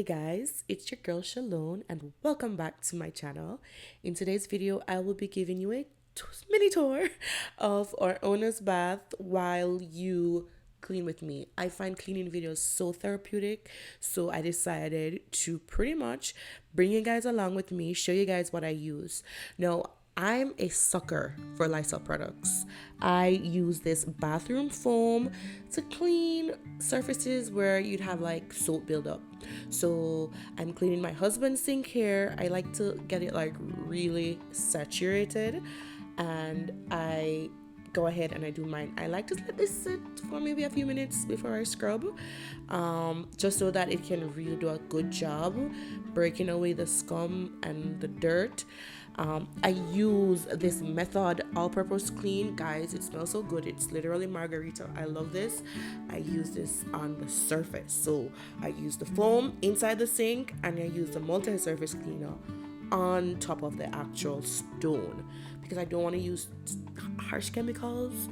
guys, it's your girl Shelone and welcome back to my channel. In today's video, I will be giving you a mini tour of our owner's bath while you clean with me. I find cleaning videos so therapeutic, so I decided to pretty much bring you guys along with me, show you guys what I use. Now, I'm a sucker for Lysol products. I use this bathroom foam to clean surfaces where you'd have like soap buildup. So I'm cleaning my husband's sink here. I like to get it like really saturated, and I go ahead and I do mine. I like to let this sit for maybe a few minutes before I scrub, just so that it can really do a good job breaking away the scum and the dirt. I use this method all-purpose clean, guys. It smells so good. It's literally margarita. I love this. I use this on the surface, so I use the foam inside the sink and I use the multi-surface cleaner on top of the actual stone because I don't want to use harsh chemicals,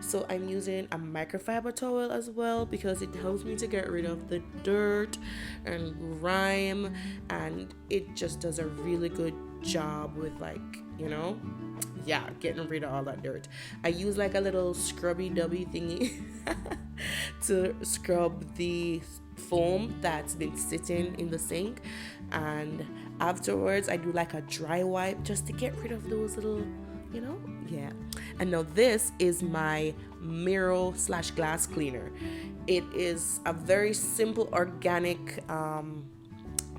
so I'm using a microfiber towel as well because it helps me to get rid of the dirt and grime, and it just does a really good job with getting rid of all that dirt. I use like a little scrubby dubby thingy to scrub the foam that's been sitting in the sink, and afterwards I do like a dry wipe just to get rid of those little and now this is my mirror / glass cleaner. It is a very simple organic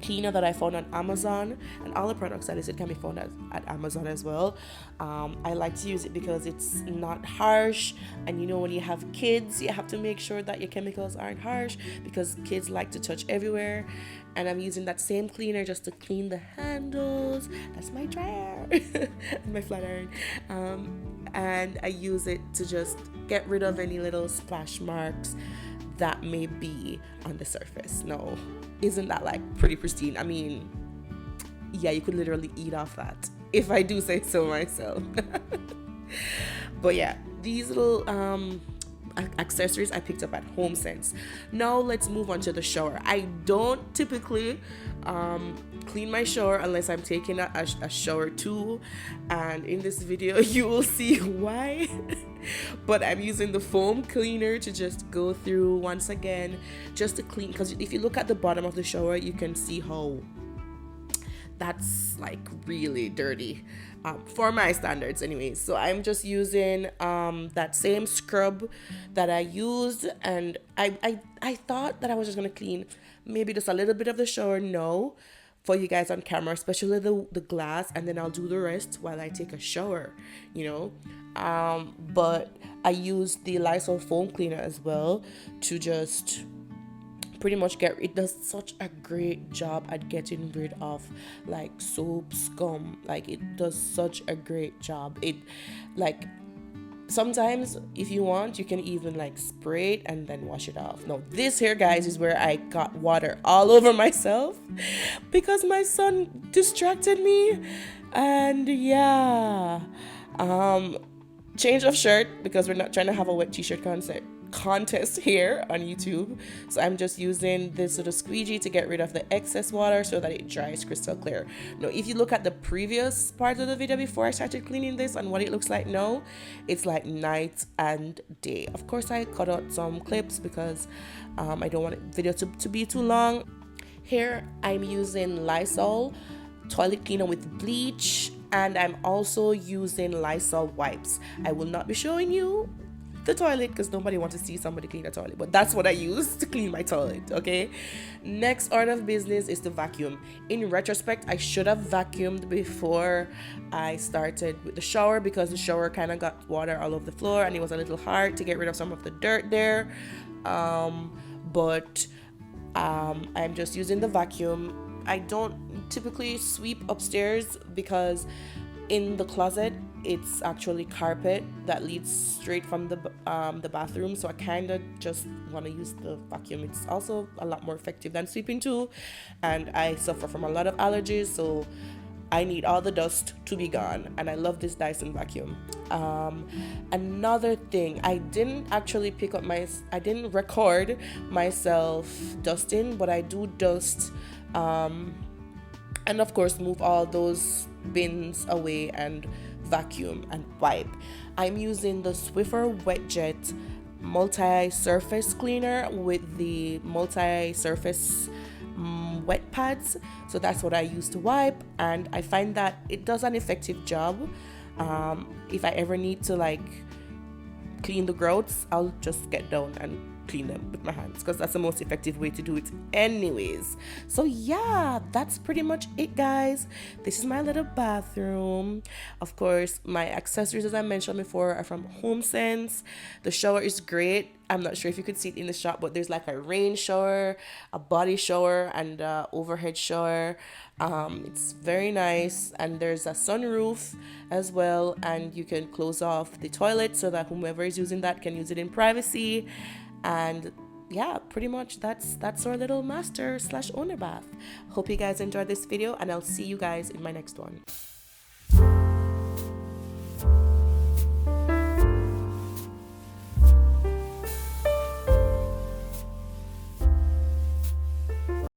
cleaner that I found on Amazon, and all the products that is it can be found at Amazon as well. I like to use it because it's not harsh, and when you have kids, you have to make sure that your chemicals aren't harsh because kids like to touch everywhere. And I'm using that same cleaner just to clean the handles. That's my dryer, my flat iron, and I use it to just get rid of any little splash marks that may be on the surface. No, isn't that like pretty pristine? I mean, yeah, you could literally eat off that if I do say so myself. But yeah, these little accessories I picked up at HomeSense. Now let's move on to the shower. I don't typically clean my shower unless I'm taking a shower too, and in this video you will see why. But I'm using the foam cleaner to just go through once again just to clean, because if you look at the bottom of the shower you can see how that's like really dirty for my standards anyways. So I'm just using that same scrub that I used, and I thought that I was just gonna clean maybe just a little bit of the shower for you guys on camera, especially the glass, and then I'll do the rest while I take a shower, but I used the Lysol foam cleaner as well to just pretty much it does such a great job at getting rid of like soap scum. Like it does such a great job. It like sometimes if you want you can even like spray it and then wash it off. Now this here, guys, is where I got water all over myself because my son distracted me, and change of shirt because we're not trying to have a wet t-shirt contest here on YouTube. So I'm just using this little squeegee to get rid of the excess water so that it dries crystal clear. Now if you look at the previous part of the video before I started cleaning this and what it looks like now, it's like night and day. Of course I cut out some clips because I don't want the video to be too long. Here I'm using Lysol toilet cleaner with bleach, and I'm also using Lysol wipes. I will not be showing you the toilet because nobody wants to see somebody clean a toilet, but that's what I use to clean my toilet. Okay, next order of business is to vacuum. In retrospect, I should have vacuumed before I started with the shower because the shower kind of got water all over the floor and it was a little hard to get rid of some of the dirt there, but I'm just using the vacuum. I don't typically sweep upstairs because in the closet it's actually carpet that leads straight from the bathroom, so I kind of just want to use the vacuum. It's also a lot more effective than sweeping too, and I suffer from a lot of allergies, so I need all the dust to be gone, and I love this Dyson vacuum. Another thing, I didn't record myself dusting, but I do dust, and of course move all those bins away and vacuum and wipe. I'm using the Swiffer WetJet multi-surface cleaner with the multi-surface wet pads. So that's what I use to wipe, and I find that it does an effective job. If I ever need to like clean the grouts, I'll just get down and clean them with my hands, because that's the most effective way to do it anyways. So yeah, that's pretty much it, guys. This is my little bathroom. Of course, my accessories, as I mentioned before, are from HomeSense. The shower is great. I'm not sure if you could see it in the shot, but there's like a rain shower, a body shower, and a overhead shower. It's very nice, and there's a sunroof as well, and you can close off the toilet so that whomever is using that can use it in privacy. And yeah, pretty much that's our little master/owner bath. Hope you guys enjoyed this video, and I'll see you guys in my next one.